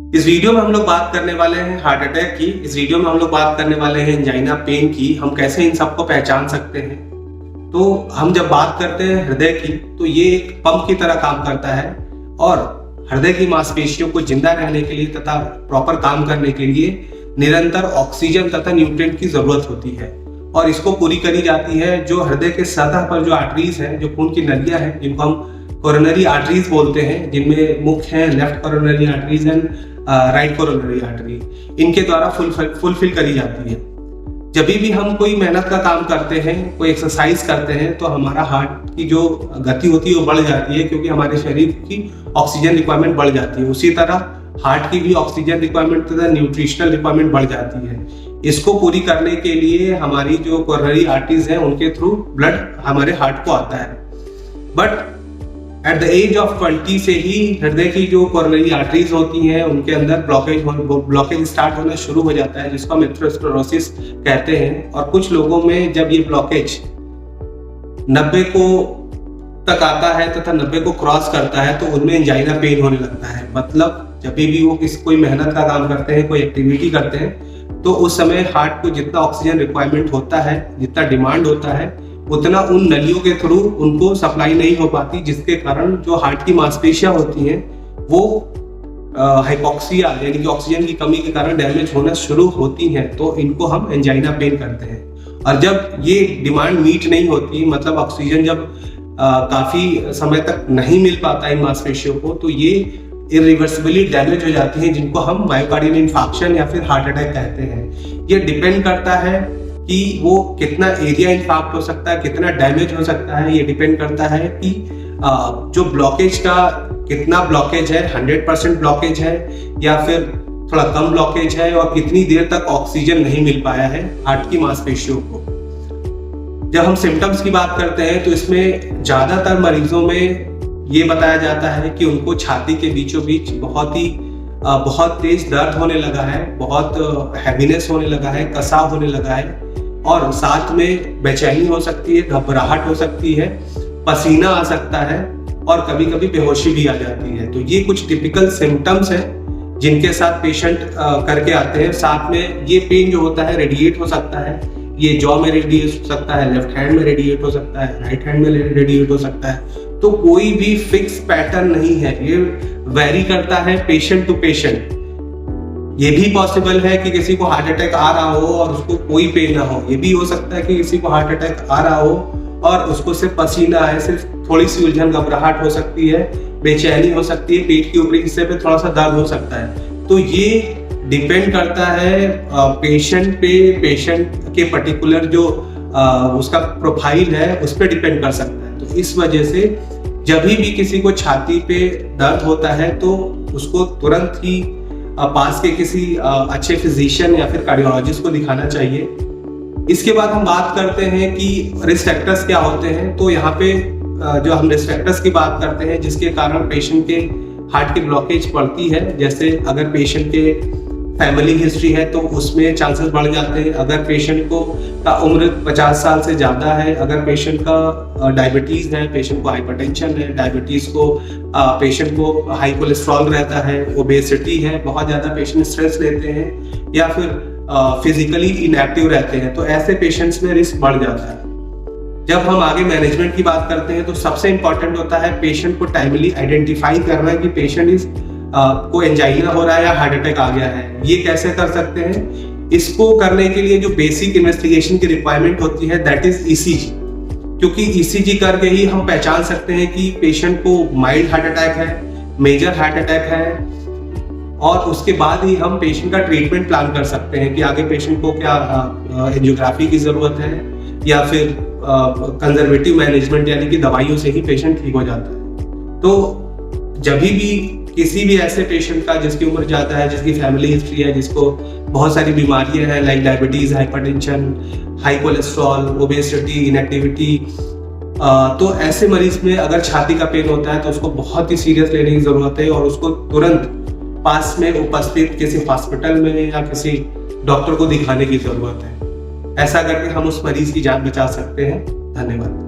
इस वीडियो में हम लोग बात करने वाले हैं हार्ट अटैक की। इस वीडियो में हम लोग बात करने वाले हैं एंजाइना पेन की। हम कैसे इन सबको पहचान सकते हैं। तो हम जब बात करते हैं हृदय की, तो ये एक पंप की तरह काम करता है और हृदय की मांसपेशियों को जिंदा रहने के लिए तथा प्रॉपर काम करने के लिए निरंतर ऑक्सीजन तथा न्यूट्रिएंट की जरूरत होती है और इसको पूरी करी जाती है जो हृदय के सतह पर जो आर्टरीज हैं, जो खून की नलियां हैं, जिनको हम कोरोनरी आर्टरीज बोलते हैं, जिनमें मुख्य है left coronary arteries and right coronary artery, इनके द्वारा फुलफिल करी जाती है। जब भी हम कोई मेहनत का काम करते हैं, कोई एक्सरसाइज करते हैं, तो हमारा हार्ट की जो गति होती है वो बढ़ जाती है, क्योंकि हमारे शरीर की ऑक्सीजन रिक्वायरमेंट बढ़ जाती है। उसी तरह हार्ट की भी ऑक्सीजन रिक्वायरमेंट तथा न्यूट्रिशनल रिक्वायरमेंट बढ़ जाती है। इसको पूरी करने के लिए हमारी जो कोरोनरी आर्टरीज हैं, उनके थ्रू ब्लड हमारे हार्ट को आता है। But at the age of 20 से ही हृदय की जो कोरोनरी आर्टरीज होती हैं, उनके अंदर ब्लॉकेज स्टार्ट होना शुरू हो जाता है, जिसको हम एथेरोस्क्लेरोसिस कहते हैं। और कुछ लोगों में जब ये ब्लॉकेज 90 को तक आता है तथा 90 को क्रॉस करता है, तो उनमें एंजाइना पेन होने लगता है। मतलब जब भी वो कोई मेहनत का काम करते हैं, कोई एक्टिविटी करते हैं, तो उस समय हार्ट को जितना ऑक्सीजन रिक्वायरमेंट होता है, जितना डिमांड होता है, उतना उन नलियों के थ्रू उनको सप्लाई नहीं हो पाती, जिसके कारण जो हार्ट की मांसपेशियां होती हैं वो हाइपोक्सिया यानी कि ऑक्सीजन की कमी के कारण डैमेज होना शुरू होती हैं। तो इनको हम एंजाइना पेन करते हैं। और जब ये डिमांड मीट नहीं होती, मतलब ऑक्सीजन जब काफी समय तक नहीं मिल पाता इन मांसपेशियों को, तो ये इरिवर्सिबली डैमेज हो जाती हैं, जिनको हम मायोकार्डियल इंफार्क्शन या फिर हार्ट अटैक कहते हैं। ये डिपेंड करता है कि वो कितना एरिया इंफाक्ट हो सकता है, कितना डैमेज हो सकता है। ये डिपेंड करता है कि जो ब्लॉकेज का कितना ब्लॉकेज है, 100% ब्लॉकेज है या फिर थोड़ा कम ब्लॉकेज है, और कितनी देर तक ऑक्सीजन नहीं मिल पाया है हार्ट की मांसपेशियों को। जब हम सिम्टम्स की बात करते हैं, तो इसमें ज्यादातर मरीजों में ये बताया जाता है कि उनको छाती के बीचों बीच बहुत तेज दर्द होने लगा है, बहुत हैवीनेस होने लगा है, कसाव होने लगा है, और साथ में बेचैनी हो सकती है, घबराहट हो सकती है, पसीना आ सकता है, और कभी कभी बेहोशी भी आ जाती है। तो ये कुछ टिपिकल सिम्टम्स हैं जिनके साथ पेशेंट करके आते हैं। साथ में ये पेन जो होता है रेडिएट हो सकता है, ये जॉ में रेडिएट हो सकता है, लेफ्ट हैंड में रेडिएट हो सकता है, राइट हैंड में रेडिएट हो सकता है। तो कोई भी फिक्स पैटर्न नहीं है, ये वेरी करता है पेशेंट टू पेशेंट। ये भी पॉसिबल है कि किसी को हार्ट अटैक आ रहा हो और उसको कोई पेन ना हो। ये भी हो सकता है कि किसी को हार्ट अटैक आ रहा हो और उसको सिर्फ पसीना आए, सिर्फ थोड़ी सी उलझन, घबराहट हो सकती है, बेचैनी हो सकती है, पेट के ऊपरी हिस्से पे थोड़ा सा दर्द हो सकता है। तो ये डिपेंड करता है पेशेंट पे, पेशेंट के पर्टिकुलर जो उसका प्रोफाइल है उस पर डिपेंड कर सकता है। तो इस वजह से जब भी किसी को छाती पे दर्द होता है, तो उसको तुरंत ही पास के किसी अच्छे फिजिशियन या फिर कार्डियोलॉजिस्ट को दिखाना चाहिए। इसके बाद हम बात करते हैं कि रिस्क फैक्टर्स क्या होते हैं। तो यहाँ पे जो हम रिस्क फैक्टर्स की बात करते हैं जिसके कारण पेशेंट के हार्ट की ब्लॉकेज बढ़ती है, जैसे अगर पेशेंट के फैमिली हिस्ट्री है तो उसमें चांसेस बढ़ जाते हैं। अगर पेशेंट का उम्र 50 साल से ज़्यादा है, अगर पेशेंट का डायबिटीज़ है, पेशेंट को हाइपरटेंशन है, पेशेंट को हाई कोलेस्ट्रॉल रहता है, ओबेसिटी है, बहुत ज़्यादा पेशेंट स्ट्रेस लेते हैं, या फिर फिजिकली इनएक्टिव रहते हैं, तो ऐसे पेशेंट्स में रिस्क बढ़ जाता है। जब हम आगे मैनेजमेंट की बात करते हैं, तो सबसे इंपॉर्टेंट होता है पेशेंट को टाइमली आइडेंटिफाई करना कि पेशेंट को एंजाइना हो रहा है या हार्ट अटैक आ गया है। ये कैसे कर सकते हैं? इसको करने के लिए जो बेसिक इन्वेस्टिगेशन की रिक्वायरमेंट होती है, दैट इज ईसीजी। क्योंकि ईसीजी करके ही हम पहचान सकते हैं कि पेशेंट को माइल्ड हार्ट अटैक है, मेजर हार्ट अटैक है, और उसके बाद ही हम पेशेंट का ट्रीटमेंट प्लान कर सकते हैं कि आगे पेशेंट को क्या एंजियोग्राफी की जरूरत है या फिर कंजर्वेटिव मैनेजमेंट यानी कि दवाइयों से ही पेशेंट ठीक हो जाता है। तो जब भी किसी भी ऐसे पेशेंट का जिसकी उम्र ज़्यादा है, जिसकी फैमिली हिस्ट्री है, जिसको बहुत सारी बीमारियां हैं like diabetes, hypertension, high cholesterol, obesity, inactivity, तो ऐसे मरीज में अगर छाती का पेन होता है तो उसको बहुत ही सीरियस लेने की ज़रूरत है और उसको तुरंत पास में उपस्थित किसी हॉस्पिटल में या किसी डॉक्टर को दिखाने की ज़रूरत है। ऐसा करके हम उस मरीज की जान बचा सकते हैं। धन्यवाद।